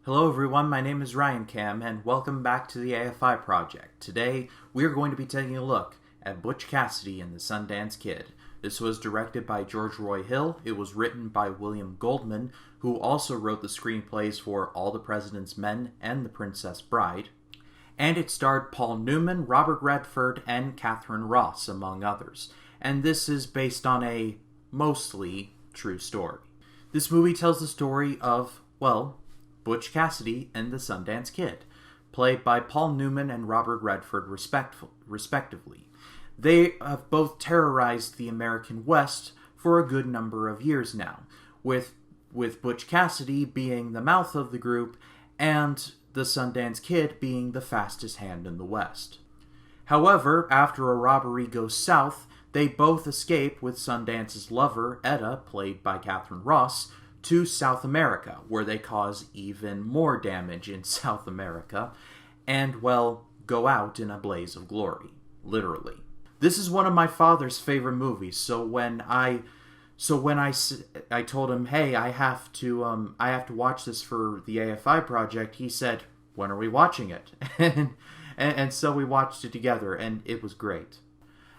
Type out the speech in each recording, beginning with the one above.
Hello everyone, my name is Ryan Cam, and welcome back to the AFI project. Today, we are going to be taking a look at Butch Cassidy and the Sundance Kid. This was directed by George Roy Hill. It was written by William Goldman, who also wrote the screenplays for All the President's Men and The Princess Bride. And it starred Paul Newman, Robert Redford, and Catherine Ross, among others. And this is based on a mostly true story. This movie tells the story of, Butch Cassidy and the Sundance Kid, played by Paul Newman and Robert Redford respectively. They have both terrorized the American West for a good number of years now, with Butch Cassidy being the mouth of the group and the Sundance Kid being the fastest hand in the West. However, after a robbery goes south, they both escape with Sundance's lover, Etta, played by Catherine Ross, to South America, where they cause even more damage in South America, and, go out in a blaze of glory. Literally. This is one of my father's favorite movies, so when I told him, hey, I have to watch this for the AFI project, he said, when are we watching it? and so we watched it together, and it was great.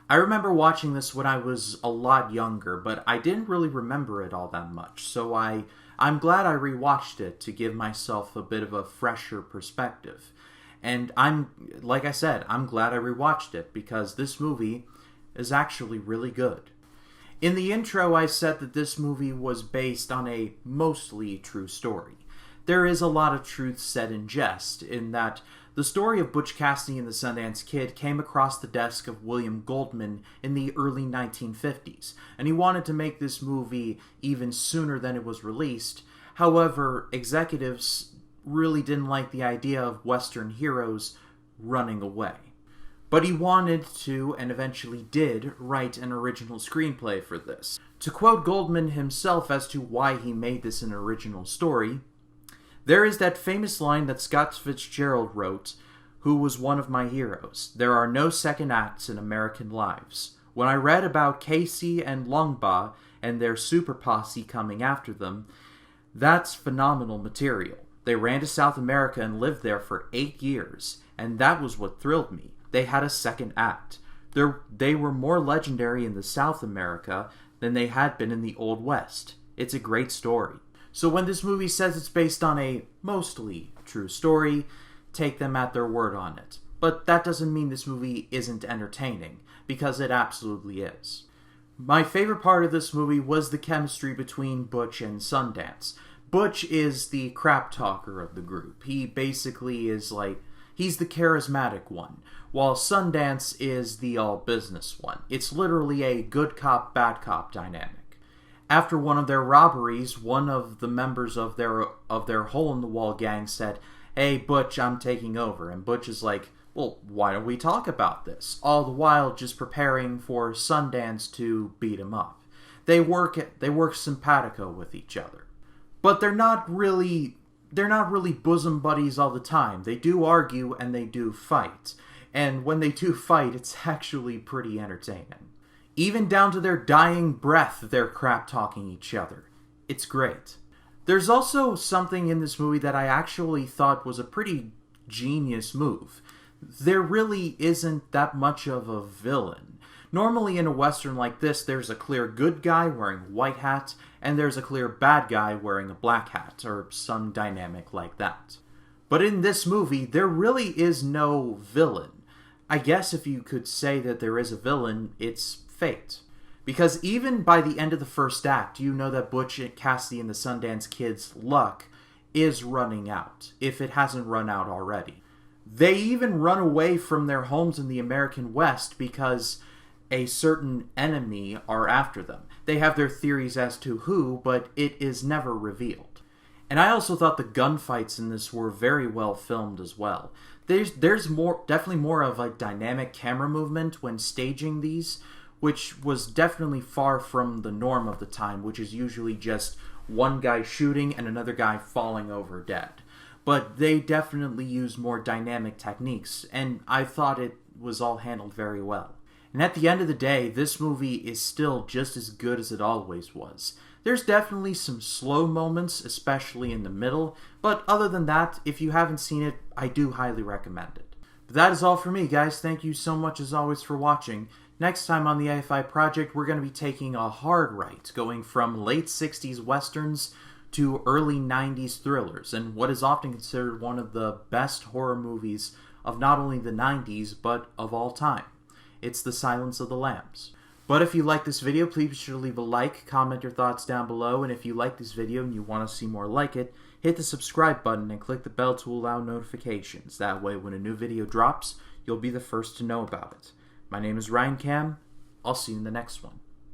I remember watching this when I was a lot younger, but I didn't really remember it all that much, so I'm glad I rewatched it to give myself a bit of a fresher perspective. And like I said, I'm glad I rewatched it, because this movie is actually really good. In the intro, I said that this movie was based on a mostly true story. There is a lot of truth said in jest, in that the story of Butch Cassidy and the Sundance Kid came across the desk of William Goldman in the early 1950s, and he wanted to make this movie even sooner than it was released. However, executives really didn't like the idea of Western heroes running away. But he wanted to, and eventually did, write an original screenplay for this. To quote Goldman himself as to why he made this an original story, there is that famous line that Scott Fitzgerald wrote, who was one of my heroes. There are no second acts in American lives. When I read about Casey and Longbaugh and their super posse coming after them, that's phenomenal material. They ran to South America and lived there for 8 years, and that was what thrilled me. They had a second act. They were more legendary in the South America than they had been in the Old West. It's a great story. So when this movie says it's based on a mostly true story, take them at their word on it. But that doesn't mean this movie isn't entertaining, because it absolutely is. My favorite part of this movie was the chemistry between Butch and Sundance. Butch is the crap talker of the group. He basically is he's the charismatic one, while Sundance is the all-business one. It's literally a good cop, bad cop dynamic. After one of their robberies, one of the members of their hole-in-the-wall gang said, "Hey, Butch, I'm taking over." And Butch is like, "Well, why don't we talk about this?" All the while just preparing for Sundance to beat him up. They work simpatico with each other. But they're not really bosom buddies all the time. They do argue and they do fight. And when they do fight, it's actually pretty entertaining. Even down to their dying breath, they're crap-talking each other. It's great. There's also something in this movie that I actually thought was a pretty genius move. There really isn't that much of a villain. Normally in a Western like this, there's a clear good guy wearing a white hat, and there's a clear bad guy wearing a black hat, or some dynamic like that. But in this movie, there really is no villain. I guess if you could say that there is a villain, it's fate. Because even by the end of the first act, you know that Butch Cassidy and the Sundance Kid's luck is running out, if it hasn't run out already. They even run away from their homes in the American West because a certain enemy are after them. They have their theories as to who, but it is never revealed. And I also thought the gunfights in this were very well filmed as well. There's definitely more of a dynamic camera movement when staging these, which was definitely far from the norm of the time, which is usually just one guy shooting and another guy falling over dead. But they definitely used more dynamic techniques, and I thought it was all handled very well. And at the end of the day, this movie is still just as good as it always was. There's definitely some slow moments, especially in the middle, but other than that, if you haven't seen it, I do highly recommend it. But that is all for me, guys. Thank you so much as always for watching. Next time on the AFI Project, we're going to be taking a hard right, going from late 60s westerns to early 90s thrillers, and what is often considered one of the best horror movies of not only the 90s, but of all time. It's The Silence of the Lambs. But if you like this video, please be sure to leave a like, comment your thoughts down below, and if you like this video and you want to see more like it, hit the subscribe button and click the bell to allow notifications. That way, when a new video drops, you'll be the first to know about it. My name is Ryan Cam. I'll see you in the next one.